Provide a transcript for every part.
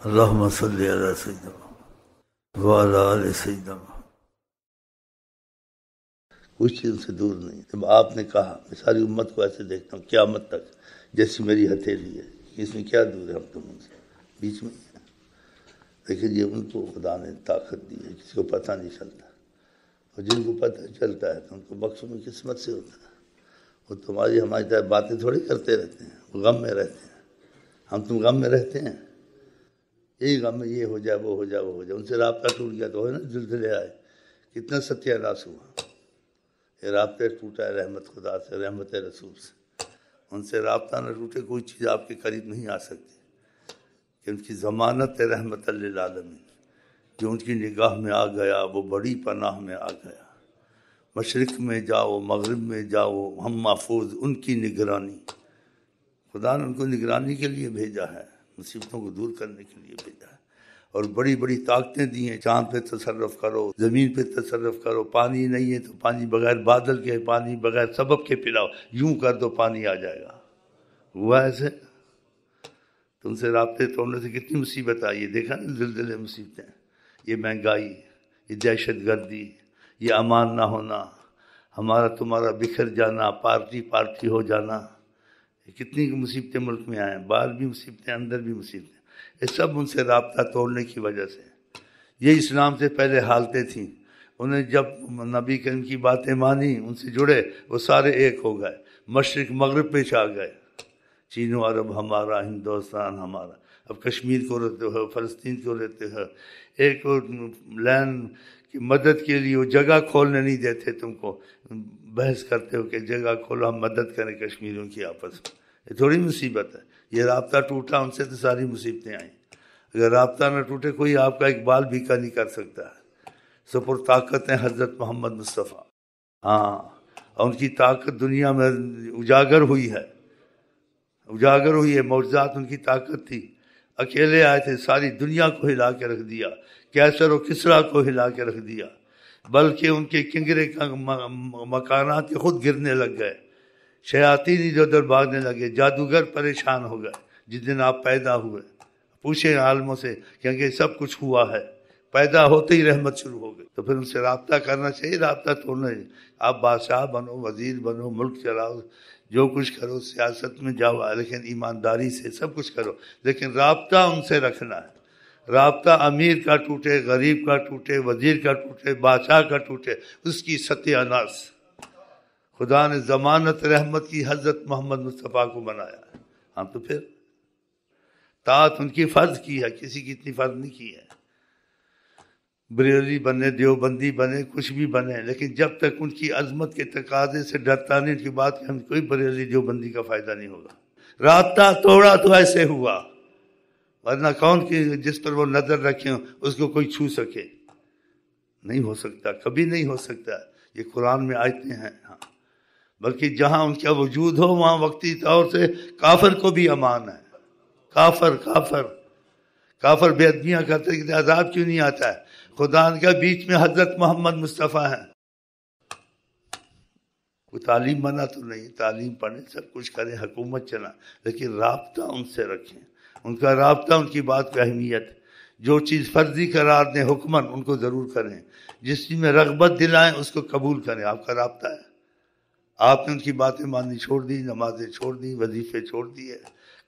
اللہم صلی علی سیدنا وعلی آل سیدنا۔ کچھ چیز سے دور نہیں۔ جب آپ نے کہا میں ساری امت کو ایسے دیکھتا ہوں قیامت تک جیسی میری ہتھیلی ہے، اس میں کیا دور ہے ہم تم ان سے، بیچ میں ہی ہے۔ لیکن یہ ان کو خدا نے طاقت دی ہے، کسی کو پتہ نہیں چلتا، اور جن کو پتہ چلتا ہے تو ان کو بخشوں میں قسمت سے ہوتا ہے۔ وہ تمہاری ہماری طرح باتیں تھوڑی کرتے رہتے ہیں، وہ غم میں رہتے ہیں۔ ہم تم غم میں رہتے ہیں، یہی غم میں یہ ہو جائے وہ ہو جائے وہ ہو جائے۔ ان سے رابطہ ٹوٹ گیا تو ہے نا، زلزلے آئے، کتنا ستیہ ناش ہوا۔ یہ رابطہ ٹوٹا ہے رحمت خدا سے، رحمت رسول سے۔ ان سے رابطہ نہ ٹوٹے کوئی چیز آپ کے قریب نہیں آ سکتی، کہ ان کی ضمانت ہے رحمت للعالمین۔ جو ان کی نگاہ میں آ گیا وہ بڑی پناہ میں آ گیا۔ مشرق میں جاؤ مغرب میں جاؤ ہم محفوظ ان کی نگرانی۔ خدا نے ان کو نگرانی کے لیے بھیجا ہے، مصیبتوں کو دور کرنے کے لیے بھیجا ہے، اور بڑی بڑی طاقتیں دی ہیں۔ چاند پہ تصرف کرو، زمین پہ تصرف کرو، پانی نہیں ہے تو پانی بغیر بادل کے، پانی بغیر سبب کے پلاؤ، یوں کر دو پانی آ جائے گا۔ ہوا ایسے؟ تم سے رابطے توڑنے سے کتنی مصیبت آئی ہے، دیکھا نا، زلزلے مصیبتیں، یہ مہنگائی، یہ دہشت گردی، یہ امان نہ ہونا، ہمارا تمہارا بکھر جانا، پارٹی ہو جانا، کتنی مصیبتیں ملک میں آئیں، باہر بھی مصیبتیں اندر بھی مصیبتیں، یہ سب ان سے رابطہ توڑنے کی وجہ سے۔ یہ اسلام سے پہلے حالتیں تھیں، انہیں جب نبی کریم کی باتیں مانی، ان سے جڑے، وہ سارے ایک ہو گئے، مشرق مغرب پہ چھا گئے، چین و عرب ہمارا، ہندوستان ہمارا۔ اب کشمیر کو لیتے ہو، فلسطین کو لیتے ہو، ایک لینڈ کی مدد کے لیے وہ جگہ کھولنے نہیں دیتے، تم کو بحث کرتے ہو کہ جگہ کھولو ہم مدد کریں کشمیریوں کی آپس میں۔ یہ تھوڑی مصیبت ہے، یہ رابطہ ٹوٹا ان سے تو ساری مصیبتیں آئیں۔ اگر رابطہ نہ ٹوٹے کوئی آپ کا اقبال بھیکا نہیں کر سکتا ہے۔ سپر طاقت ہیں حضرت محمد مصطفیٰ، ہاں، اور ان کی طاقت دنیا میں اجاگر ہوئی ہے، اجاگر ہوئی ہے، معجزات ان کی طاقت تھی۔ اکیلے آئے تھے، ساری دنیا کو ہلا کے رکھ دیا، کیسر و کسریٰ کو ہلا کے رکھ دیا، بلکہ ان کے کنگرے کا مکانات کے خود گرنے لگ گئے، شیاطین ادھر ادھر بھاگنے لگے، جادوگر پریشان ہو گئے۔ جس دن آپ پیدا ہوئے، پوچھیں عالموں سے کہ سب کچھ ہوا ہے، پیدا ہوتے ہی رحمت شروع ہو گئی۔ تو پھر ان سے رابطہ کرنا چاہیے، رابطہ توڑنا چاہیے۔ آپ بادشاہ بنو، وزیر بنو، ملک چلاؤ، جو کچھ کرو، سیاست میں جاؤ، لیکن ایمانداری سے سب کچھ کرو، لیکن رابطہ ان سے رکھنا ہے۔ رابطہ امیر کا ٹوٹے، غریب کا ٹوٹے، وزیر کا ٹوٹے، بادشاہ کا ٹوٹے، اس کی ستیہ ناش۔ خدا نے ضمانت رحمت کی حضرت محمد مصطفیٰ کو بنایا ہے۔ ہاں تو پھر طاعت ان کی فرض کی ہے، کسی کی اتنی فرض نہیں کی ہے۔ بریلوی بنے، دیوبندی بنے، کچھ بھی بنے، لیکن جب تک ان کی عظمت کے تقاضے سے ڈرتا نہیں، ان کی بات کہ ہم کوئی بریلوی دیوبندی کا فائدہ نہیں ہوگا۔ رابطہ توڑا تو ایسے ہوا، ورنہ کون کی جس پر وہ نظر رکھے اس کو کوئی چھو سکے؟ نہیں ہو سکتا، کبھی نہیں ہو سکتا۔ یہ قرآن میں آیتیں ہیں، ہاں، بلکہ جہاں ان کا وجود ہو وہاں وقتی طور سے کافر کو بھی امان ہے۔ کافر بے ادبیاں کرتے کہ عذاب کیوں نہیں آتا ہے؟ خدا نے کہا بیچ میں حضرت محمد مصطفیٰ ہیں۔ کوئی تعلیم بنا تو نہیں، تعلیم پڑھیں، سب کچھ کریں، حکومت چلا، لیکن رابطہ ان سے رکھیں، ان کا رابطہ، ان کی بات کی اہمیت۔ جو چیز فرضی قرار دیں حکمن ان کو ضرور کریں، جس چیز میں رغبت دلائیں اس کو قبول کریں۔ آپ کا رابطہ ہے۔ آپ نے ان کی باتیں ماننی چھوڑ دی، نمازیں چھوڑ دی، وظیفے چھوڑ دیے،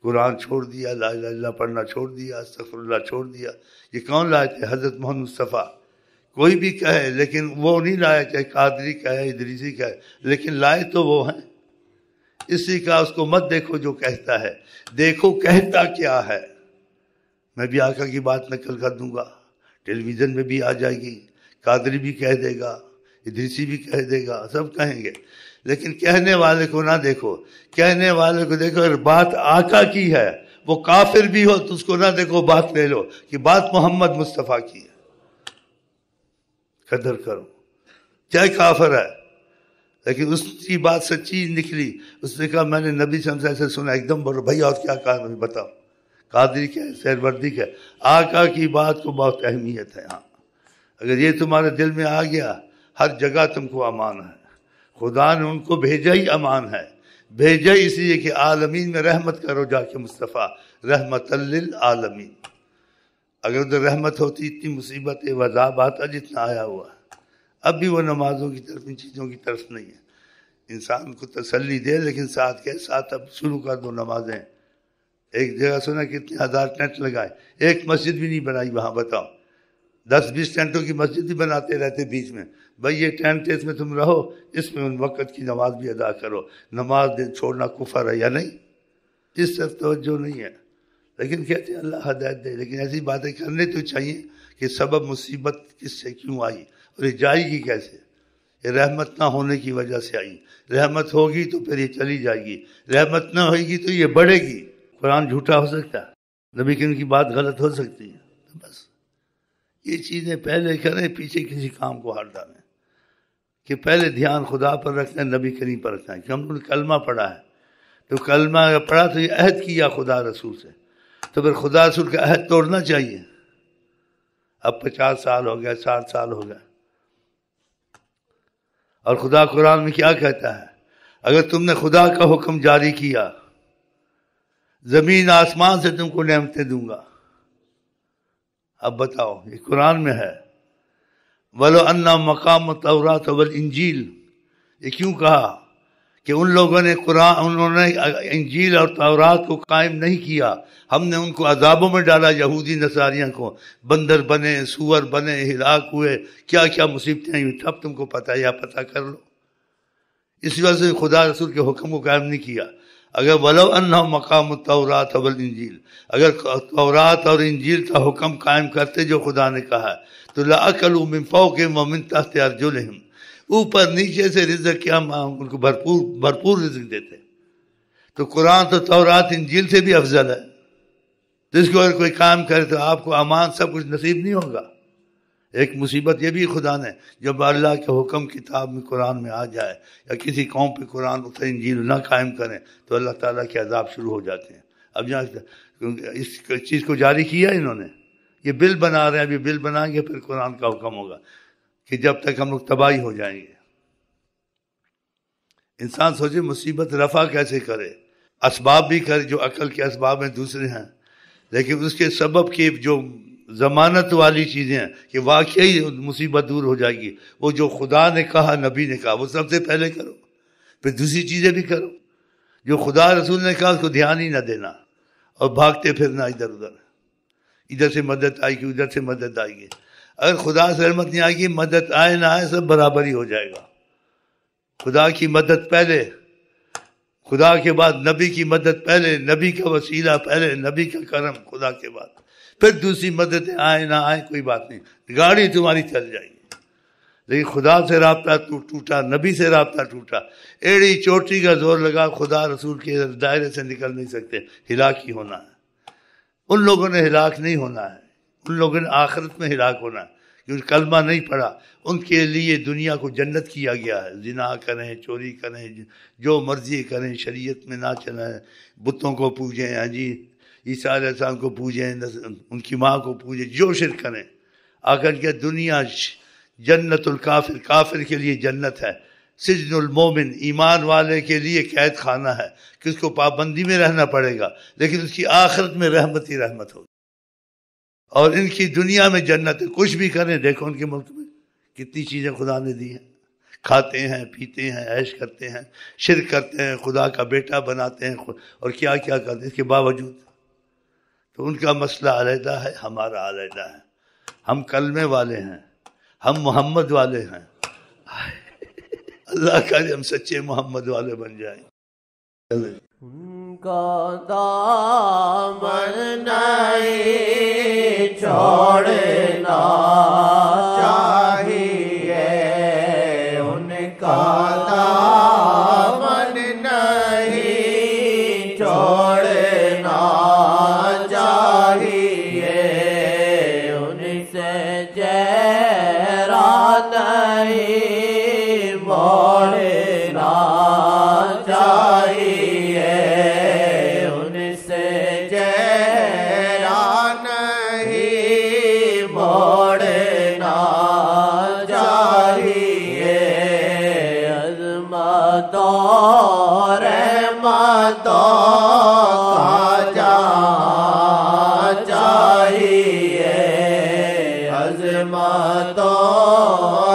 قرآن چھوڑ دیا، لا الہ الا اللہ پڑھنا چھوڑ دیا، استغفر اللہ چھوڑ دیا۔ یہ کون لائے تھے؟ حضرت محمد مصطفیٰ۔ کوئی بھی کہے لیکن وہ نہیں لائے، چاہے قادری کہے، ادریسی کہے، لیکن لائے تو وہ ہیں۔ اسی کا اس کو مت دیکھو جو کہتا ہے، دیکھو کہتا کیا ہے۔ میں بھی آقا کی بات نقل کر دوں گا، ٹیلی ویژن میں بھی آ جائے گی، قادری بھی کہہ دے گا، ادریسی بھی کہہ دے گا، سب کہیں گے، لیکن کہنے والے کو نہ دیکھو، کہنے والے کو دیکھو۔ اگر بات آقا کی ہے، وہ کافر بھی ہو تو اس کو نہ دیکھو، بات لے لو کہ بات محمد مصطفیٰ کی ہے، قدر کرو، چاہے کافر ہے، لیکن اس کی بات سچی نکلی۔ اس نے کہا میں نے نبی صلی اللہ علیہ وسلم سے سنا، ایک دم بولو بھائی اور کیا کہا نبی بتاؤ، قادری کیا ہے، سہروردی کیا ہے، آقا کی بات کو بہت اہمیت ہے۔ ہاں اگر یہ تمہارے دل میں آ گیا، ہر جگہ تم کو امان ہے۔ خدا نے ان کو بھیجا ہی امان ہے، بھیجا اس لیے کہ عالمین میں رحمت کرو جا کے، مصطفیٰ رحمت للعالمین۔ اگر ادھر رحمت ہوتی اتنی مصیبت عذاب آتا جتنا آیا ہوا ہے. اب بھی وہ نمازوں کی طرف ان چیزوں کی طرف نہیں ہے. انسان کو تسلی دے لیکن ساتھ کے ساتھ اب شروع کر دو نمازیں. ایک جگہ سنا کتنے ہزار ٹینٹ لگائے, ایک مسجد بھی نہیں بنائی وہاں. بتاؤ 10-20 ٹینٹوں کی مسجد بھی بناتے رہتے بیچ میں. بھائی یہ ٹینٹ ہے, اس میں تم رہو, اس میں ان وقت کی نماز بھی ادا کرو. نماز چھوڑنا کفر ہے یا نہیں؟ اس طرف توجہ نہیں ہے. لیکن کہتے ہیں اللہ ہدایت دے. لیکن ایسی باتیں کرنے تو چاہیے کہ سبب مصیبت کس سے کیوں آئی اور یہ جائے گی کیسے. یہ رحمت نہ ہونے کی وجہ سے آئی. رحمت ہوگی تو پھر یہ چلی جائے گی, رحمت نہ ہوئے گی تو یہ بڑھے گی. قرآن جھوٹا ہو سکتا ہے, نبی کریم کی بات غلط ہو سکتی ہے. بس یہ چیزیں پہلے کریں, پیچھے کسی کام کو ہاتھ ڈالیں. کہ پہلے دھیان خدا پر رکھنا ہے, نبی کریم پر رکھنا ہے. کہ ہم نے کلمہ پڑھا ہے, تو کلمہ اگر پڑھا تو یہ عہد کیا خدا رسول سے, تو پھر خدا رسول کا عہد توڑنا چاہیے. اب 50 سال ہو گیا, 60 سال ہو گیا, اور خدا قرآن میں کیا کہتا ہے؟ اگر تم نے خدا کا حکم جاری کیا, زمین آسمان سے تم کو نعمتیں دوں گا. اب بتاؤ, یہ قرآن میں ہے. وَلَوْ أَنَّ مَقَامَ التَّوْرَاةَ وَالْإِنْجِيلِ. یہ کیوں کہا کہ ان لوگوں نے انہوں نے انجیل اور تورات کو قائم نہیں کیا, ہم نے ان کو عذابوں میں ڈالا. یہودی نصاریوں کو بندر بنے, سور بنے, ہلاک ہوئے, کیا کیا مصیبتیں ہوئی. تب تم کو پتہ ہے, یا پتہ کر لو. اس وجہ سے خدا رسول کے حکم کو قائم نہیں کیا. اگر وَلَوْ أَنَّهُمْ مَقَامُ التَّوْرَاةَ وَالْإِنْجِيلِ, اگر تورات اور انجیل کا حکم قائم کرتے جو خدا نے کہا, تو لَأَكَلُوا مِنْ فَوْقِهِمْ وَمِنْ تَحْتِ أَرْجُلِهِمْ, اوپر نیچے سے رزق کیا ان کو بھرپور رزق دیتے. تو قرآن تو تورات انجیل سے بھی افضل ہے. تو اس کو اگر کوئی کام کرے تو آپ کو امان سب کچھ نصیب نہیں ہوگا. ایک مصیبت یہ بھی خدا نے, جب اللہ کے حکم کتاب میں قرآن میں آ جائے, یا کسی قوم پہ قرآن اتر انجیل نہ قائم کریں, تو اللہ تعالیٰ کے عذاب شروع ہو جاتے ہیں. اب جہاں اس چیز کو جاری کیا انہوں نے, یہ بل بنا رہے ہیں, ابھی بل بنائیں گے پھر قرآن کا حکم ہوگا کہ جب تک ہم لوگ تباہی ہو جائیں گے. انسان سوچے مصیبت رفع کیسے کرے. اسباب بھی کرے, جو عقل کے اسباب ہیں دوسرے ہیں, لیکن اس کے سبب کی جو ضمانت والی چیزیں ہیں کہ واقعی مصیبت دور ہو جائے گی, وہ جو خدا نے کہا, نبی نے کہا, وہ سب سے پہلے کرو. پھر دوسری چیزیں بھی کرو. جو خدا رسول نے کہا اس کو دھیان ہی نہ دینا, اور بھاگتے پھرنا ادھر ادھر. ادھر سے مدد آئے گی, ادھر سے مدد آئے گی. اگر خدا سے رحمت نہیں آئے گی, مدد آئے نہ آئے سب برابر ہی ہو جائے گا. خدا کی مدد پہلے, خدا کے بعد نبی کی مدد پہلے, نبی کا وسیلہ پہلے, نبی کا کرم خدا کے بعد, پھر دوسری مددیں آئے نہ آئے کوئی بات نہیں, گاڑی تمہاری چل جائے گی. لیکن خدا سے رابطہ ٹوٹا, نبی سے رابطہ ٹوٹا, ایڑی چوٹی کا زور لگا, خدا رسول کے دائرے سے نکل نہیں سکتے, ہلاک ہی ہونا ہے. ان لوگوں نے ہلاک نہیں ہونا ہے, ان لوگوں نے آخرت میں ہلاک ہونا ہے, کیونکہ کلمہ نہیں پڑھا. ان کے لیے دنیا کو جنت کیا گیا ہے. زنا کریں, چوری کریں, جو مرضی کریں, شریعت میں نہ چلیں, بتوں کو پوجیں, ہاں جی عیسیٰ علیہ السلام کو پوجیں, ان کی ماں کو پوجیں, جو شرک کریں. آخر کیا دنیا جنت الکافر, کافر کے لیے جنت ہے. سجن المومن, ایمان والے کے لیے قید خانہ ہے کہ اس کو پابندی میں رہنا پڑے گا, لیکن اس کی آخرت میں رحمت ہی رحمت ہوگی. اور ان کی دنیا میں جنت ہے. کچھ بھی کریں, دیکھو ان کے ملک میں کتنی چیزیں خدا نے دی ہیں. کھاتے ہیں, پیتے ہیں, عیش کرتے ہیں, شرک کرتے ہیں, خدا کا بیٹا بناتے ہیں, اور کیا کیا کرتے ہیں. اس کے باوجود تو ان کا مسئلہ علیحدہ ہے, ہمارا علیحدہ ہے. ہم کلمے والے ہیں, ہم محمد والے ہیں. اللہ کرے ہم سچے محمد والے بن جائیں. ان کا دامن نہیں چھوڑنا چاہیے, ان کا دامن نہیں چھوڑنا چاہیے, ان سے چہرہ نہیں موڑنا چاہیے, ان سے چہرہ نہیں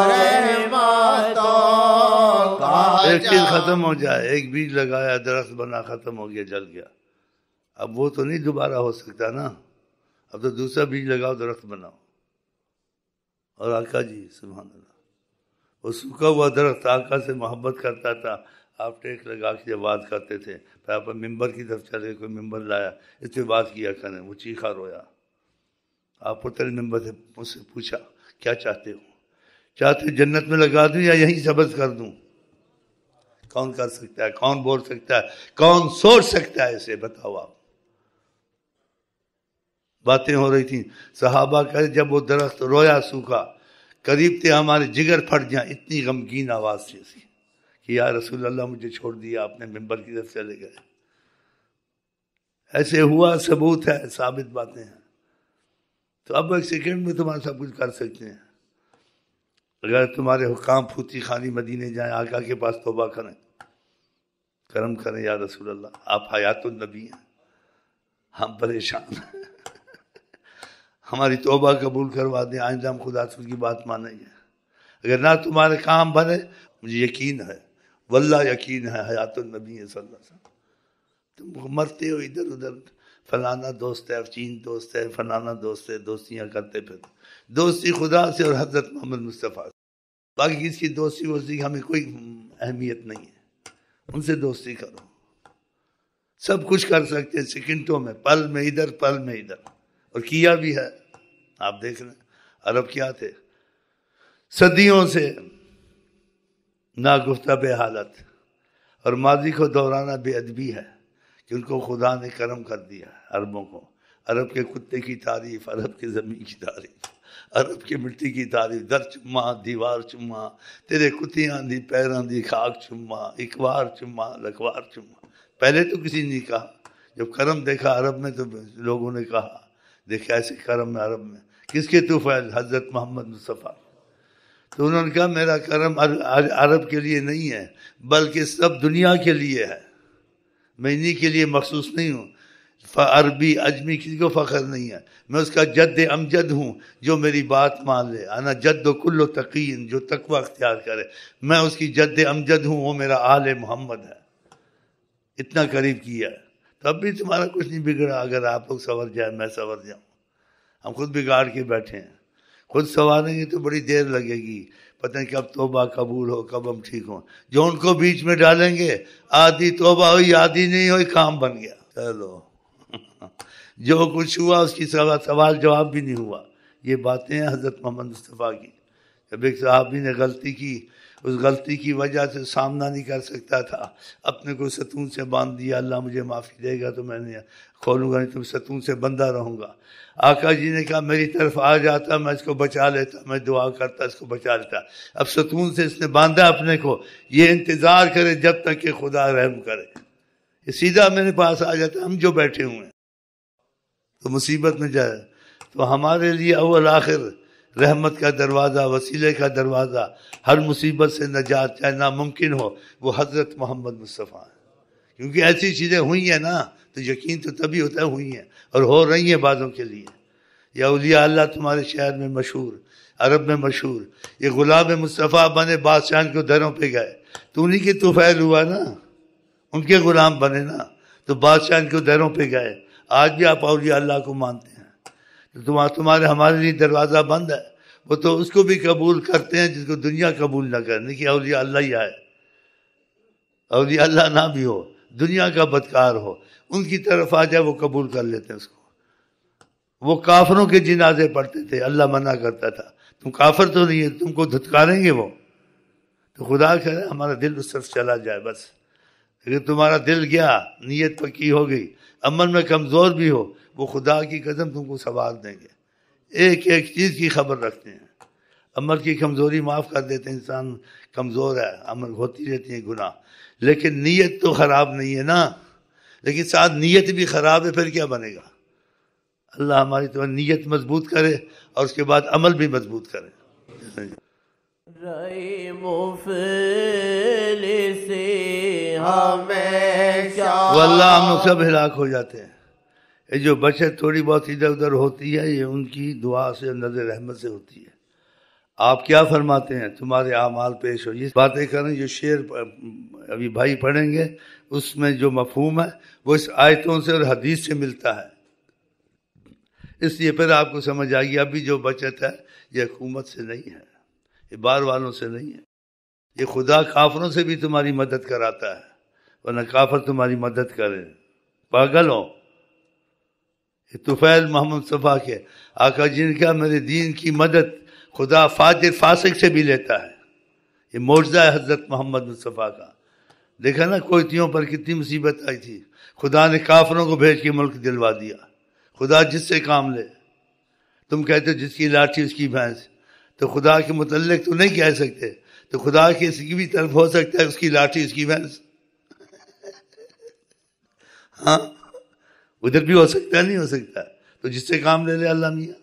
رحمتوں کا ایک چیز ختم ہو جائے، ایک بیج لگایا درخت بنا، ختم ہو گیا، جل گیا، اب وہ تو نہیں دوبارہ ہو سکتا نا، اب تو دوسرا بیج لگاؤ، درخت بناؤ۔ اور آقا جی سبحان اللہ، وہ سوکھا ہوا درخت آقا سے محبت کرتا تھا، آپ ٹیک لگا کے جب بات کرتے تھے، پھر آپ ممبر کی طرف چلے، کوئی ممبر لایا، اس پہ بات کیا کریں، وہ چیخا رویا، آپ اترے ممبر سے مجھ سے پوچھا کیا چاہتے ہو؟ چاہتے جنت میں لگا دوں یا یہیں سبز کر دوں؟ کون کر سکتا ہے؟ کون بول سکتا ہے؟ کون سوچ سکتا ہے اسے؟ بتاؤ آپ۔ باتیں ہو رہی تھیں، صحابہ کہے جب وہ درخت رویا سوکھا، قریب تھے ہمارے جگر پھٹ جائیں، اتنی غمگین آواز تھی اس کی کہ یا رسول اللہ مجھے چھوڑ دیا آپ نے، ممبر کی طرف چلے گئے۔ ایسے ہوا، ثبوت ہے، ثابت باتیں ہیں۔ تو اب ایک سیکنڈ میں تمہارا سب کچھ کر سکتے ہیں۔ اگر تمہارے حکام پھوتی خانی مدینے جائیں، آقا کے پاس توبہ کریں، کرم کریں یا رسول اللہ، آپ حیات النبی ہیں، ہم پریشان ہیں، ہماری توبہ قبول کروا دیں، آئندہ ہم خدا رسول کی بات مانیں گے۔ اگر نہ تمہارے کام بنے، مجھے یقین ہے، واللہ یقین ہے، حیات النبی صلی اللہ علیہ وسلم، تم مرتے ہو ادھر ادھر، فلانا دوست ہے، چین دوست ہے، فلانا دوست ہے، دوستیاں کرتے پھر، دوستی خدا سے اور حضرت محمد مصطفیٰ سے، باقی کسی کی دوستی ووستی کی ہمیں کوئی اہمیت نہیں ہے، ان سے دوستی کرو، سب کچھ کر سکتے ہیں سیکنڈوں میں، پل میں ادھر، پل میں ادھر، اور کیا بھی ہے۔ آپ دیکھ رہے ہیں عرب کیا تھے، صدیوں سے ناگفتہ بے حالت، اور ماضی کو دورانا بے ادبی ہے کہ ان کو خدا نے کرم کر دیا عربوں کو، عرب کے کتے کی تعریف، عرب کے زمین کی تعریف، عرب کی مٹی کی تعریف، در چما دیوار چما، تیرے کتیاں دی پیراں دی خاک چما، اکوار چما لکوار چما۔ پہلے تو کسی نے نہیں کہا، جب کرم دیکھا عرب میں تو لوگوں نے کہا دیکھا ایسے کرم میں عرب میں، کس کے طفیل؟ حضرت محمد مصطفیٰ۔ تو انہوں نے کہا میرا کرم عرب کے لیے نہیں ہے بلکہ سب دنیا کے لیے ہے، میں انہی کے لیے مخصوص نہیں ہوں، عربی اجمی کسی کو فخر نہیں ہے، میں اس کا جد امجد ہوں جو میری بات مان لے، انا جد و کل تقین، جو تقوی اختیار کرے، میں اس کی جد امجد ہوں، وہ میرا آل محمد ہے، اتنا قریب کیا ہے۔ تو اب بھی تمہارا کچھ نہیں بگڑا، اگر آپ لوگ سنور جائیں، میں سنور جاؤں، ہم خود بگاڑ کے بیٹھے ہیں، خود سنواریں گے تو بڑی دیر لگے گی، پتہ نہیں کب توبہ قبول ہو، کب ہم ٹھیک ہوں، جو ان کو بیچ میں ڈالیں گے، آدھی توبہ ہوئی آدھی نہیں ہوئی، کام بن گیا، چلو جو کچھ ہوا اس کی سوال جواب بھی نہیں ہوا۔ یہ باتیں ہیں حضرت محمد مصطفیٰ کی۔ جب ایک صحابی نے غلطی کی، اس غلطی کی وجہ سے سامنا نہیں کر سکتا تھا، اپنے کو ستون سے باندھ دیا، اللہ مجھے معافی دے گا تو میں نے کھولوں گا، نہیں تو ستون سے بندہ رہوں گا۔ آقا جی نے کہا میری طرف آ جاتا، میں اس کو بچا لیتا، میں دعا کرتا اس کو بچا لیتا، اب ستون سے اس نے باندھا اپنے کو، یہ انتظار کرے جب تک کہ خدا رحم کرے، یہ سیدھا میرے پاس آ جاتا، ہم جو بیٹھے ہوئے ہیں تو مصیبت میں جائے، تو ہمارے لیے اول آخر رحمت کا دروازہ، وسیلے کا دروازہ، ہر مصیبت سے نجات چاہے ناممکن ہو، وہ حضرت محمد مصطفیٰ ہے، کیونکہ ایسی چیزیں ہوئی ہیں نا تو یقین تو تبھی ہوتا ہے ہوئی ہیں، اور ہو رہی ہیں بعضوں کے لیے۔ یا اولیاء اللہ تمہارے شہر میں مشہور، عرب میں مشہور، یہ غلام مصطفیٰ بنے، بادشاہ کے دروں پہ گئے، تو انہی کے طفیل ہوا نا، ان کے غلام بنے نا، تو بادشاہ کے دروں پہ گئے۔ آج بھی آپ اولیاء اللہ کو مانتے ہیں تو تمہارے ہمارے لیے دروازہ بند ہے، وہ تو اس کو بھی قبول کرتے ہیں جس کو دنیا قبول نہ کرے، نہیں کہ اولیاء اللہ ہی آئے، اولیاء اللہ نہ بھی ہو، دنیا کا بدکار ہو، ان کی طرف آ جائے وہ قبول کر لیتے ہیں اس کو۔ وہ کافروں کے جنازے پڑھتے تھے، اللہ منع کرتا تھا، تم کافر تو نہیں ہے، تم کو دھتکاریں گے وہ، تو خدا کرے ہمارا دل اس طرف چلا جائے بس۔ اگر تمہارا دل گیا، نیت پکی ہو گئی، عمل میں کمزور بھی ہو، وہ خدا کی قسم تم کو سوال دیں گے، ایک ایک چیز کی خبر رکھتے ہیں۔ عمل کی کمزوری معاف کر دیتے ہیں، انسان کمزور ہے، عمل ہوتی رہتی ہے گناہ، لیکن نیت تو خراب نہیں ہے نا، لیکن ساتھ نیت بھی خراب ہے، پھر کیا بنے گا؟ اللہ ہماری تو نیت مضبوط کرے اور اس کے بعد عمل بھی مضبوط کرے۔ رہی مفلسی ہمیشہ، واللہ ہم لوگ سب ہلاک ہو جاتے ہیں، یہ جو بچت تھوڑی بہت ادھر ادھر ہوتی ہے یہ ان کی دعا سے، نظر رحمت سے ہوتی ہے، آپ کیا فرماتے ہیں؟ تمہارے اعمال پیش ہو. یہ باتیں کریں جو شعر ابھی بھائی پڑھیں گے اس میں جو مفہوم ہے وہ اس آیتوں سے اور حدیث سے ملتا ہے. اس لیے پھر آپ کو سمجھ آئے گی ابھی جو بچت ہے یہ حکومت سے نہیں ہے، یہ باہر والوں سے نہیں ہے، یہ خدا کافروں سے بھی تمہاری مدد کراتا ہے، ورنہ کافر تمہاری مدد کرے. پاگل ہو. یہ طفیل محمد مصطفیٰ کے آقا جی نے کہا میرے دین کی مدد خدا فاجر فاسق سے بھی لیتا ہے. یہ معجزہ ہے حضرت محمد مصطفیٰ کا. دیکھا نا کوئتیوں پر کتنی مصیبت آئی تھی، خدا نے کافروں کو بھیج کے ملک دلوا دیا. خدا جس سے کام لے. تم کہتے ہو جس کی لاٹھی اس کی بھینس، تو خدا کے متعلق تو نہیں کہہ سکتے، تو خدا کی اس کی بھی طرف ہو سکتا ہے اس کی لاٹھی اس کی بھینس. ہاں ادھر بھی ہو سکتا ہے، نہیں ہو سکتا. تو جس سے کام لے لے اللہ میاں.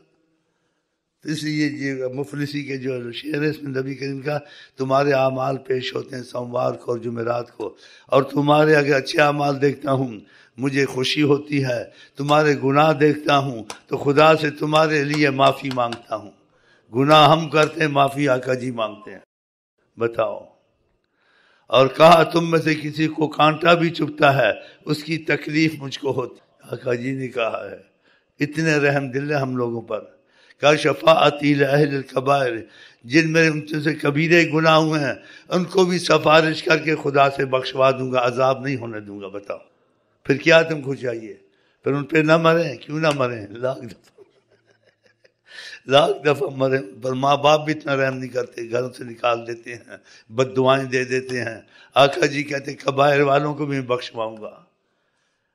تو اس لیے یہ مفلسی کے جو شعر ہے اس میں نبی کریم کا تمہارے اعمال پیش ہوتے ہیں سوموار کو اور جمعرات کو، اور تمہارے اگر اچھے اعمال دیکھتا ہوں مجھے خوشی ہوتی ہے، تمہارے گناہ دیکھتا ہوں تو خدا سے تمہارے لیے معافی مانگتا ہوں. گناہ ہم کرتے ہیں، معافی آقا جی مانگتے ہیں. بتاؤ. اور کہا تم میں سے کسی کو کانٹا بھی چبھتا ہے اس کی تکلیف مجھ کو ہوتی. آقا جی نے کہا ہے اتنے رحم دل ہے ہم لوگوں پر. کہ شفاعتی لأہل الکبائر، جن میں ان سے کبیرے گناہ ہوئے ہیں ان کو بھی سفارش کر کے خدا سے بخشوا دوں گا، عذاب نہیں ہونے دوں گا. بتاؤ پھر کیا تم کو چاہیے؟ پھر ان پہ نہ مریں. کیوں نہ مریں؟ لاکھ دفعہ مریں. پر ماں باپ بھی اتنا رحم نہیں کرتے، گھروں سے نکال دیتے ہیں، بد دعائیں دے دیتے ہیں. آقا جی کہتے کبائر والوں کو بھی میں بخشواؤں گا.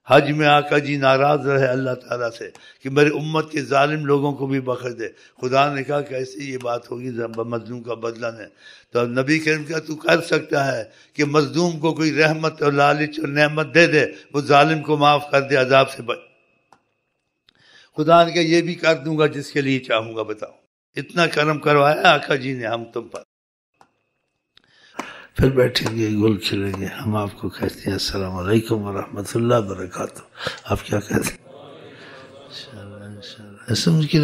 حج میں آقا جی ناراض رہے اللہ تعالیٰ سے کہ میرے امت کے ظالم لوگوں کو بھی بخش دے. خدا نے کہا کیسے یہ بات ہوگی مظلوم کا بدلہ ہے. تو نبی کریم کا تو کر سکتا ہے کہ مظلوم کو کوئی رحمت اور لالچ اور نعمت دے دے، وہ ظالم کو معاف کر دے، عذاب سے بچ. خدا نے کہا یہ بھی کر دوں گا جس کے لیے چاہوں گا. بتاؤ اتنا کرم کروایا آقا جی نے ہم تم پر. پھر بیٹھیں گے گل کھلیں گے. ہم آپ کو کہتے ہیں السلام علیکم ورحمۃ اللہ وبرکاتہ. آپ کیا کہتے ہیں؟ انشاءاللہ ایسا مجھ کی